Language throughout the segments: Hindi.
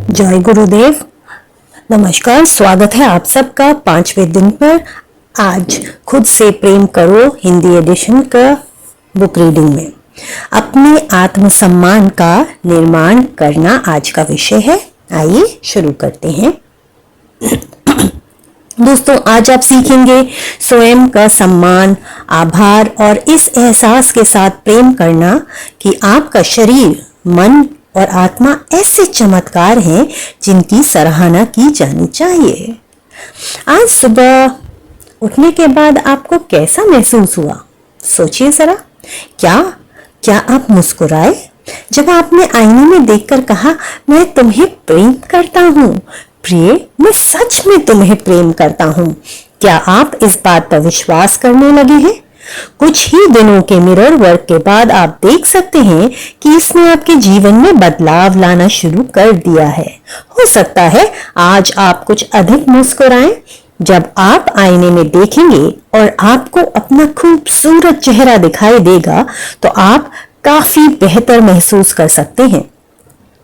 जय गुरुदेव। नमस्कार, स्वागत है आप सबका 5वें दिन पर। आज खुद से प्रेम करो हिंदी एडिशन का बुक रीडिंग में अपने आत्मसम्मान का निर्माण करना आज का विषय है। आइए शुरू करते हैं। दोस्तों, आज आप सीखेंगे स्वयं का सम्मान, आभार और इस एहसास के साथ प्रेम करना कि आपका शरीर, मन और आत्मा ऐसे चमत्कार हैं जिनकी सराहना की जानी चाहिए। आज सुबह उठने के बाद आपको कैसा महसूस हुआ? सोचिए जरा। क्या आप मुस्कुराए जब आपने आईने में देखकर कहा, मैं तुम्हें प्रेम करता हूँ प्रिय, मैं सच में तुम्हें प्रेम करता हूँ? क्या आप इस बात पर विश्वास करने लगे हैं? कुछ ही दिनों के मिरर वर्क के बाद आप देख सकते हैं कि इसने आपके जीवन में बदलाव लाना शुरू कर दिया है। हो सकता है आज आप कुछ अधिक मुस्कुराएं। जब आप आईने में देखेंगे और आपको अपना खूबसूरत चेहरा दिखाई देगा तो आप काफी बेहतर महसूस कर सकते हैं।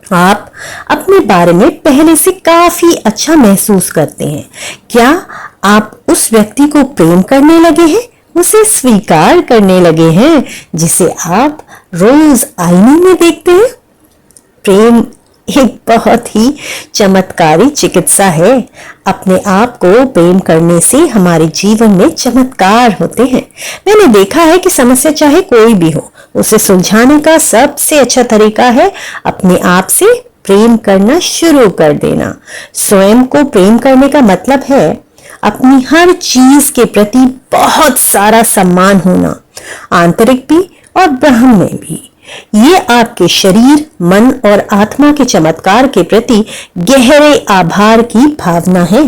आप अपने बारे में पहले से काफी अच्छा महसूस करते हैं। क्या आप उस व्यक्ति को प्रेम करने लगे हैं, उसे स्वीकार करने लगे हैं जिसे आप रोज आईने में देखते हैं? प्रेम एक बहुत ही चमत्कारी चिकित्सा है। अपने आप को प्रेम करने से हमारे जीवन में चमत्कार होते हैं। मैंने देखा है कि समस्या चाहे कोई भी हो, उसे सुलझाने का सबसे अच्छा तरीका है अपने आप से प्रेम करना शुरू कर देना। स्वयं को प्रेम करने का मतलब है अपनी हर चीज के प्रति बहुत सारा सम्मान होना, आंतरिक भी और ब्रह्म में भी। ये आपके शरीर, मन और आत्मा के चमत्कार के प्रति गहरे आभार की भावना है।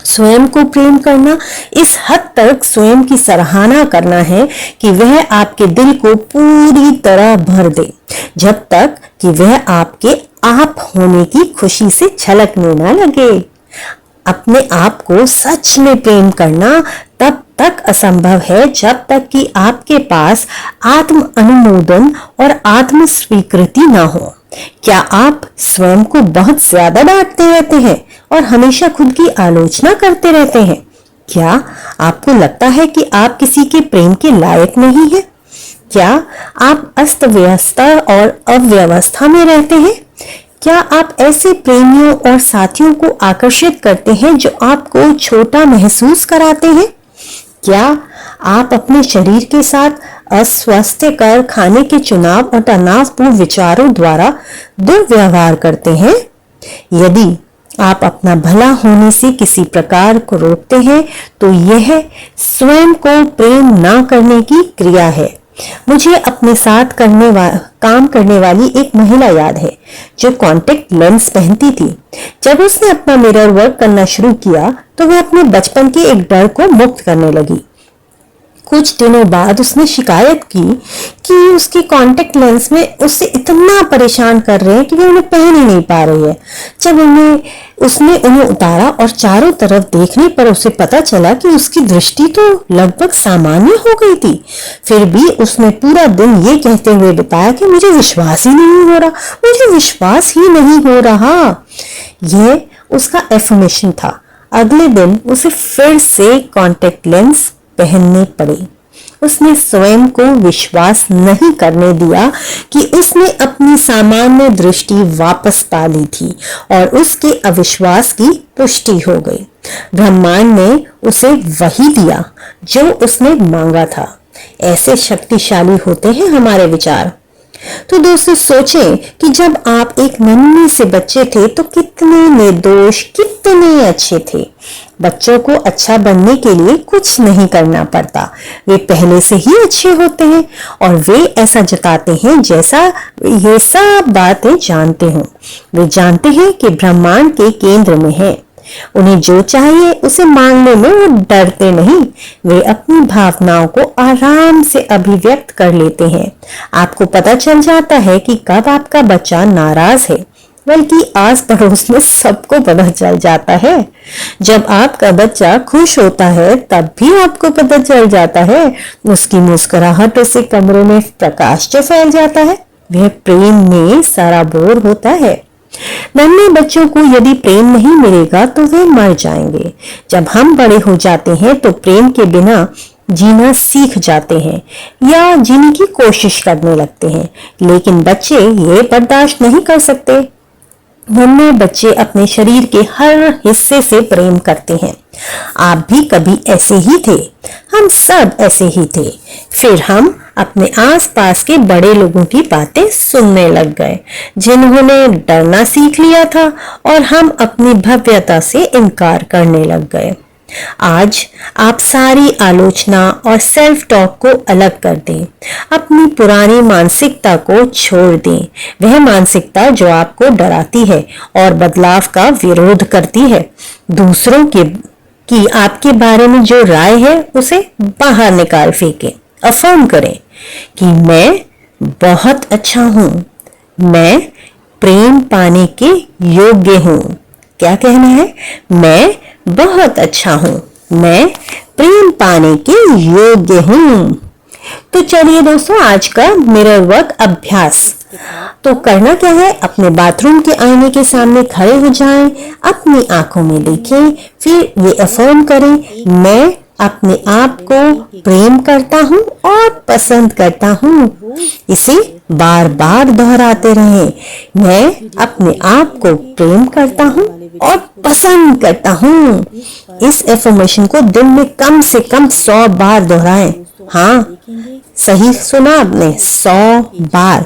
स्वयं को प्रेम करना इस हद तक स्वयं की सराहना करना है कि वह आपके दिल को पूरी तरह भर दे, जब तक कि वह आपके आप होने की खुशी से छलकने न लगे। अपने आप को सच में प्रेम करना तब तक असंभव है जब तक कि आपके पास आत्म अनुमोदन और आत्म स्वीकृति ना हो। क्या आप स्वयं को बहुत ज्यादा डांटते रहते हैं और हमेशा खुद की आलोचना करते रहते हैं? क्या आपको लगता है कि आप किसी के प्रेम के लायक नहीं हैं? क्या आप अस्त व्यवस्था और अव्यवस्था में रहते हैं? क्या आप ऐसे प्रेमियों और साथियों को आकर्षित करते हैं जो आपको छोटा महसूस कराते हैं? क्या आप अपने शरीर के साथ अस्वास्थ्यकर खाने के चुनाव और तनावपूर्ण विचारों द्वारा दुर्व्यवहार करते हैं? यदि आप अपना भला होने से किसी प्रकार को रोकते हैं तो यह स्वयं को प्रेम ना करने की क्रिया है। मुझे अपने साथ काम करने वाली एक महिला याद है जो कॉन्टेक्ट लेंस पहनती थी। जब उसने अपना मिरर वर्क करना शुरू किया तो वह अपने बचपन के एक डर को मुक्त करने लगी। कुछ दिनों बाद उसने शिकायत की कि उसके कॉन्टेक्ट लेंस में उससे इतना परेशान कर रहे हैं कि वो उन्हें पहन ही नहीं पा रही है। जब उसने उन्हें उतारा और चारों तरफ देखने पर उसे पता चला कि उसकी दृष्टि तो लगभग सामान्य हो गई थी। फिर भी उसने पूरा दिन ये कहते हुए बिताया कि मुझे विश्वास ही नहीं हो रहा, मुझे विश्वास ही नहीं हो रहा। यह उसका एफर्मेशन था। अगले दिन उसे फिर से कॉन्टेक्ट लेंस पहनने पड़े। उसने स्वयं को विश्वास नहीं करने दिया कि उसने अपनी सामान्य दृष्टि वापस पा ली थी और उसके अविश्वास की पुष्टि हो गई। ब्रह्मांड ने उसे वही दिया जो उसने मांगा था। ऐसे शक्तिशाली होते हैं हमारे विचार। तो दोस्तों, सोचें कि जब आप एक नन्हे से बच्चे थे तो कितने निर्दोष, कितने अच्छे थे। बच्चों को अच्छा बनने के लिए कुछ नहीं करना पड़ता, वे पहले से ही अच्छे होते हैं और वे ऐसा जताते हैं जैसा ये सब बातें जानते हों। वे जानते हैं कि ब्रह्मांड के केंद्र में है। उन्हें जो चाहिए उसे मांगने में वो डरते नहीं। वे अपनी भावनाओं को आराम से अभिव्यक्त कर लेते हैं। आपको पता चल जाता है कि कब आपका बच्चा नाराज है, बल्कि आस पड़ोस में सबको पता चल जाता है। जब आपका बच्चा खुश होता है तब भी आपको पता चल जाता है। उसकी मुस्कुराहटों से कमरे में प्रकाश जो फैल जाता है वह प्रेम में सराबोर होता है। नन्हे बच्चों को यदि प्रेम नहीं मिलेगा तो वे मर जाएंगे। जब हम बड़े हो जाते हैं तो प्रेम के बिना जीना सीख जाते हैं या जीने की कोशिश करने लगते हैं, लेकिन बच्चे ये बर्दाश्त नहीं कर सकते। नन्हे बच्चे अपने शरीर के हर हिस्से से प्रेम करते हैं। आप भी कभी ऐसे ही थे, हम सब ऐसे ही थे। फिर हम अपने आसपास के बड़े लोगों की बातें सुनने लग गए जिन्होंने डरना सीख लिया था, और हम अपनी भव्यता से इनकार करने लग गए। आज आप सारी आलोचना और सेल्फ टॉक को अलग कर दें। अपनी पुरानी मानसिकता को छोड़ दें, वह मानसिकता जो आपको डराती है और बदलाव का विरोध करती है। दूसरों की आपके बारे में जो राय है उसे बाहर निकाल फेंकें। अफर्म करें कि मैं बहुत अच्छा हूं, मैं प्रेम पाने के योग्य हूं। क्या कहना है? मैं बहुत अच्छा हूं, मैं प्रेम पाने के योग्य हूं। तो चलिए दोस्तों, आज का मिरर वर्क अभ्यास तो करना क्या है? अपने बाथरूम के आईने के सामने खड़े हो जाएं, अपनी आंखों में देखें, फिर ये अफर्म करें, मैं अपने आप को प्रेम करता हूँ और पसंद करता हूँ। इसे बार बार दोहराते रहें। मैं अपने आप को प्रेम करता हूँ और पसंद करता हूँ। इस एफर्मेशन को दिन में कम से कम 100 बार दोहराएं। हाँ, सही सुना आपने, 100 बार।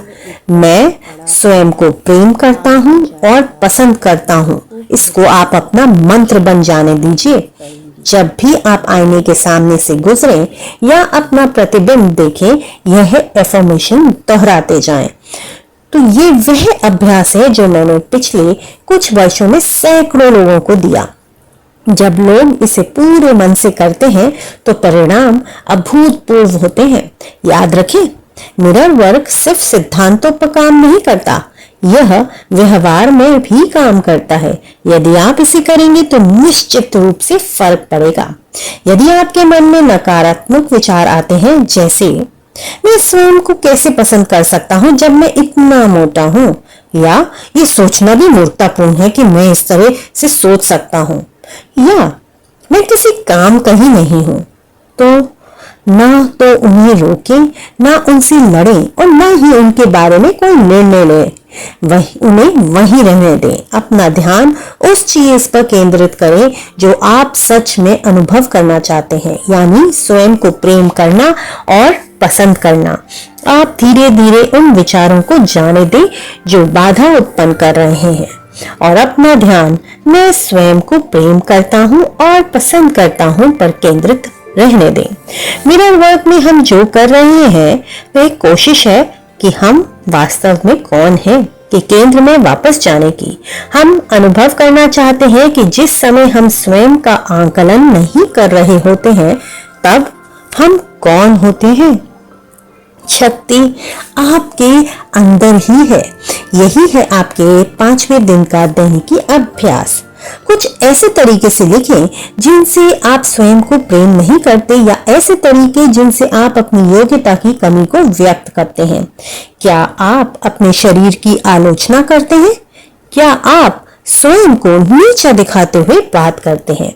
मैं स्वयं को प्रेम करता हूँ और पसंद करता हूँ। इसको आप अपना मंत्र बन जाने दीजिए। जब भी आप आईने के सामने से गुजरें या अपना प्रतिबिंब देखें, यह एफर्मेशन दोहराते जाएं। तो ये वह अभ्यास है जो मैंने पिछले कुछ वर्षों में सैकड़ों लोगों को दिया। जब लोग इसे पूरे मन से करते हैं तो परिणाम अभूतपूर्व होते हैं। याद रखें, मिरर वर्क सिर्फ सिद्धांतों पर काम नहीं करता, यह व्यवहार में भी काम करता है। यदि आप इसे करेंगे तो निश्चित रूप से फर्क पड़ेगा। यदि आपके मन में नकारात्मक विचार आते हैं, जैसे मैं स्वयं को कैसे पसंद कर सकता हूँ जब मैं इतना मोटा हूँ, या ये सोचना भी मूर्खतापूर्ण है कि मैं इस तरह से सोच सकता हूँ, या मैं किसी काम का ही नहीं हूँ, तो ना तो उन्हें रोकें, ना उनसे लड़ें और ना ही उनके बारे में कोई निर्णय लें। उन्हें वहीं रहने दें। अपना ध्यान उस चीज पर केंद्रित करें जो आप सच में अनुभव करना चाहते हैं, यानी स्वयं को प्रेम करना और पसंद करना। आप धीरे धीरे उन विचारों को जाने दें जो बाधा उत्पन्न कर रहे हैं और अपना ध्यान मैं स्वयं को प्रेम करता हूँ और पसंद करता हूँ पर केंद्रित रहने दें। मिरर वर्क में हम जो कर रहे हैं वह कोशिश है कि हम वास्तव में कौन हैं के केंद्र में वापस जाने की। हम अनुभव करना चाहते हैं कि जिस समय हम स्वयं का आकलन नहीं कर रहे होते हैं तब हम कौन होते हैं। शक्ति आपके अंदर ही है। यही है आपके 5वें दिन का दैनिकी अभ्यास। कुछ ऐसे तरीके से लिखें जिनसे आप स्वयं को प्रेम नहीं करते, या ऐसे तरीके जिनसे आप अपनी योग्यता की कमी को व्यक्त करते हैं। क्या आप अपने शरीर की आलोचना करते हैं? क्या आप स्वयं को नीचा दिखाते हुए बात करते हैं?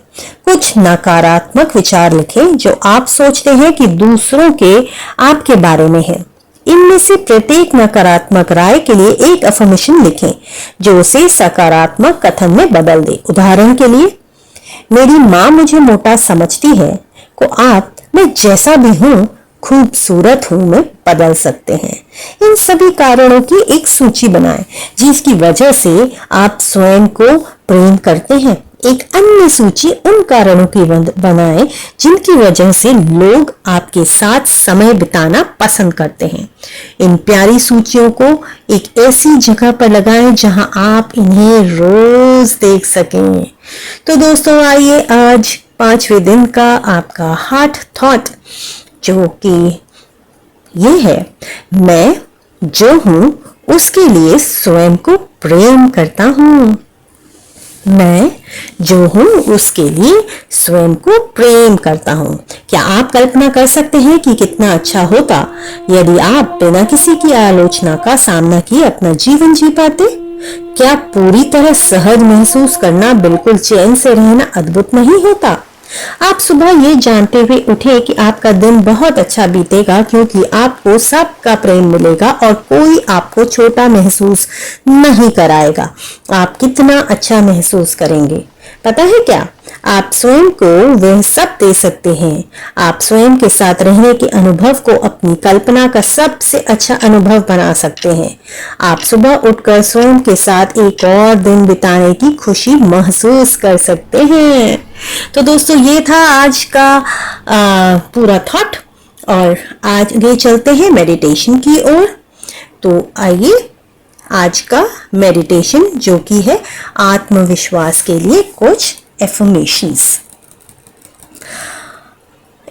कुछ नकारात्मक विचार लिखें जो आप सोचते हैं कि दूसरों के आपके बारे में है। इनमें से प्रत्येक नकारात्मक राय के लिए एक अफर्मेशन लिखें जो उसे सकारात्मक कथन में बदल दे। उदाहरण के लिए, मेरी माँ मुझे मोटा समझती है को आप मैं जैसा भी हूँ खूबसूरत हूँ में बदल सकते हैं। इन सभी कारणों की एक सूची बनाएं जिसकी वजह से आप स्वयं को प्रेम करते हैं। एक अन्य सूची उन कारणों की बनाएं जिनकी वजह से लोग आपके साथ समय बिताना पसंद करते हैं। इन प्यारी सूचियों को एक ऐसी जगह पर लगाएं जहां आप इन्हें रोज देख सकें। तो दोस्तों, आइए आज 5वें दिन का आपका हार्ट थॉट जो कि ये है, मैं जो हूं उसके लिए स्वयं को प्रेम करता हूं। मैं जो हूं उसके लिए स्वयं को प्रेम करता हूं। क्या आप कल्पना कर सकते हैं कि कितना अच्छा होता यदि आप बिना किसी की आलोचना का सामना किए अपना जीवन जी पाते? क्या पूरी तरह सहज महसूस करना, बिल्कुल चैन से रहना अद्भुत नहीं होता? आप सुबह ये जानते हुए उठे कि आपका दिन बहुत अच्छा बीतेगा, क्योंकि आपको सबका प्रेम मिलेगा और कोई आपको छोटा महसूस नहीं कराएगा। आप कितना अच्छा महसूस करेंगे। पता है क्या, आप स्वयं को वह सब दे सकते हैं। आप स्वयं के साथ रहने के अनुभव को अपनी कल्पना का सबसे अच्छा अनुभव बना सकते हैं। आप सुबह उठकर स्वयं के साथ एक और दिन बिताने की खुशी महसूस कर सकते हैं। तो दोस्तों, ये था आज का पूरा थॉट, और आज ये चलते हैं मेडिटेशन की ओर। तो आइए आज का मेडिटेशन, जो कि है आत्मविश्वास के लिए कुछ एफर्मेशंस।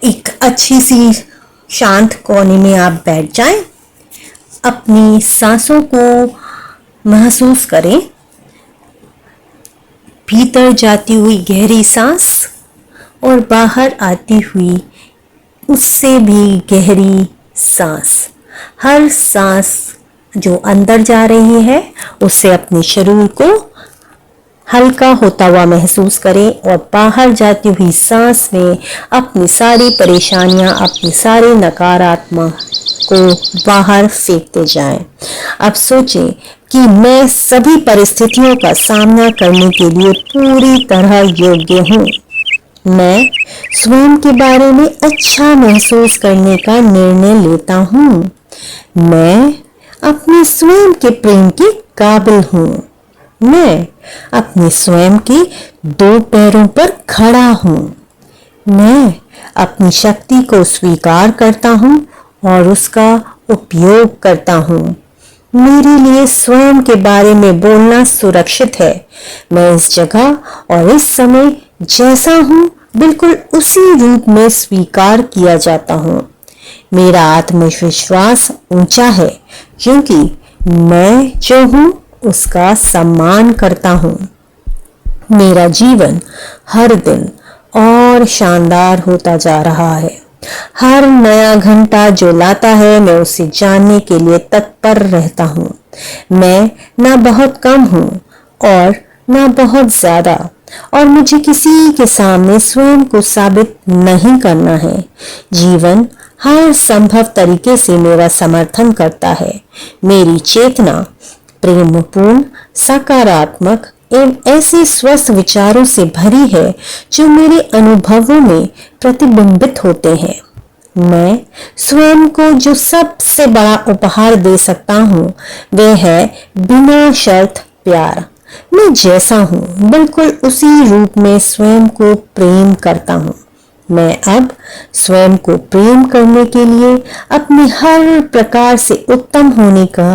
एक अच्छी सी शांत कोने में आप बैठ जाएं, अपनी सांसों को महसूस करें, भीतर जाती हुई गहरी सांस और बाहर आती हुई उससे भी गहरी सांस। हर सांस जो अंदर जा रही है उससे अपने शरीर को हल्का होता हुआ महसूस करें, और बाहर जाती हुई सांस में अपनी सारी परेशानियां, अपनी सारी नकारात्मक को बाहर फेंकते जाएं। अब सोचें कि मैं सभी परिस्थितियों का सामना करने के लिए पूरी तरह योग्य हूँ। मैं स्वयं के बारे में अच्छा महसूस करने का निर्णय लेता हूँ। मैं अपने स्वयं के प्रेम के काबिल हूँ। मैं अपने स्वयं के दो पैरों पर खड़ा हूँ। मैं अपनी शक्ति को स्वीकार करता हूँ और उसका उपयोग करता हूँ। मेरे लिए स्वयं के बारे में बोलना सुरक्षित है। मैं इस जगह और इस समय जैसा हूँ बिल्कुल उसी रूप में स्वीकार किया जाता हूँ। मेरा आत्मविश्वास ऊंचा है, क्योंकि मैं जो हूँ उसका सम्मान करता हूँ। मेरा जीवन हर दिन और शानदार होता जा रहा है। हर नया घंटा जो लाता है, मैं उसे जानने के लिए तत्पर रहता हूँ। मैं ना बहुत कम हूँ और ना बहुत ज्यादा, और मुझे किसी के सामने स्वयं को साबित नहीं करना है। जीवन हर संभव तरीके से मेरा समर्थन करता है। मेरी चेतना प्रेमपूर्ण, सकारात्मक एवं ऐसे स्वस्थ विचारों से भरी है जो मेरे अनुभवों में प्रतिबिंबित होते हैं। मैं स्वयं को जो सबसे बड़ा उपहार दे सकता हूँ वह है बिना शर्त प्यार। मैं जैसा हूँ बिल्कुल उसी रूप में स्वयं को प्रेम करता हूँ। मैं अब स्वयं को प्रेम करने के लिए अपने हर प्रकार से उत्तम होने का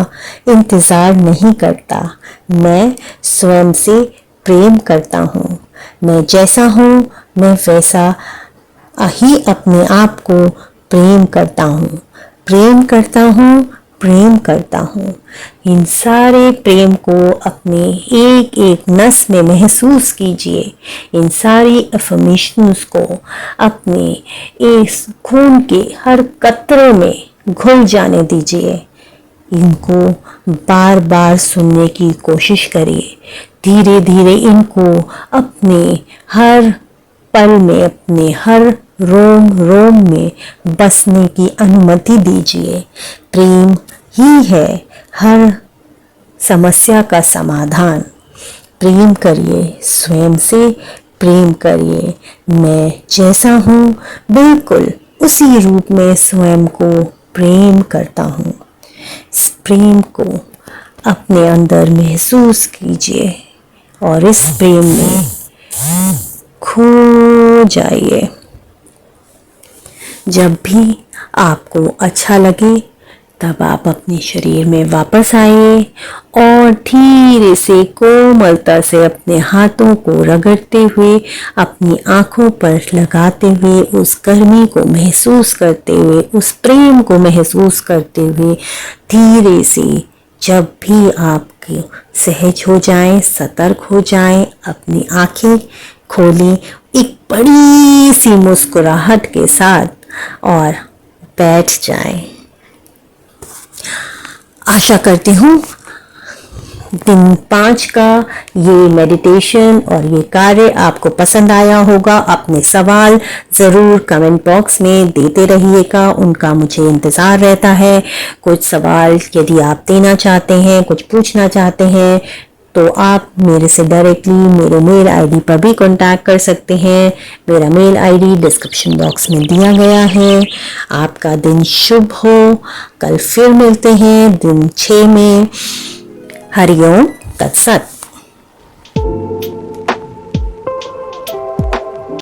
इंतजार नहीं करता। मैं स्वयं से प्रेम करता हूँ। मैं जैसा हूँ मैं वैसा ही अपने आप को प्रेम करता हूँ, प्रेम करता हूँ, प्रेम करता हूँ। इन सारे प्रेम को अपने एक एक नस में महसूस कीजिए। इन सारी अफर्मेशंस को अपने इस खून के हर कतरे में घुल जाने दीजिए। इनको बार बार सुनने की कोशिश करिए। धीरे धीरे इनको अपने हर पल में, अपने हर रोम रोम में बसने की अनुमति दीजिए। प्रेम ही है हर समस्या का समाधान। प्रेम करिए, स्वयं से प्रेम करिए। मैं जैसा हूँ बिल्कुल उसी रूप में स्वयं को प्रेम करता हूँ। इस प्रेम को अपने अंदर महसूस कीजिए और इस प्रेम में खो जाइए। जब भी आपको अच्छा लगे तब आप अपने शरीर में वापस आइए और धीरे से कोमलता से अपने हाथों को रगड़ते हुए, अपनी आंखों पर लगाते हुए, उस गर्मी को महसूस करते हुए, उस प्रेम को महसूस करते हुए धीरे से जब भी आप सहज हो जाएं, सतर्क हो जाएं, अपनी आंखें खोलें एक बड़ी सी मुस्कुराहट के साथ और बैठ जाएं। आशा करती हूँ दिन 5 का ये मेडिटेशन और ये कार्य आपको पसंद आया होगा। अपने सवाल ज़रूर कमेंट बॉक्स में देते रहिएगा, उनका मुझे इंतज़ार रहता है। कुछ सवाल यदि आप देना चाहते हैं, कुछ पूछना चाहते हैं, तो आप मेरे से डायरेक्टली मेरे मेल आईडी पर भी कांटेक्ट कर सकते हैं। मेरा मेल आईडी डिस्क्रिप्शन बॉक्स में दिया गया है। आपका दिन शुभ हो। कल फिर मिलते हैं दिन 6 में। हरिओम तत्सत।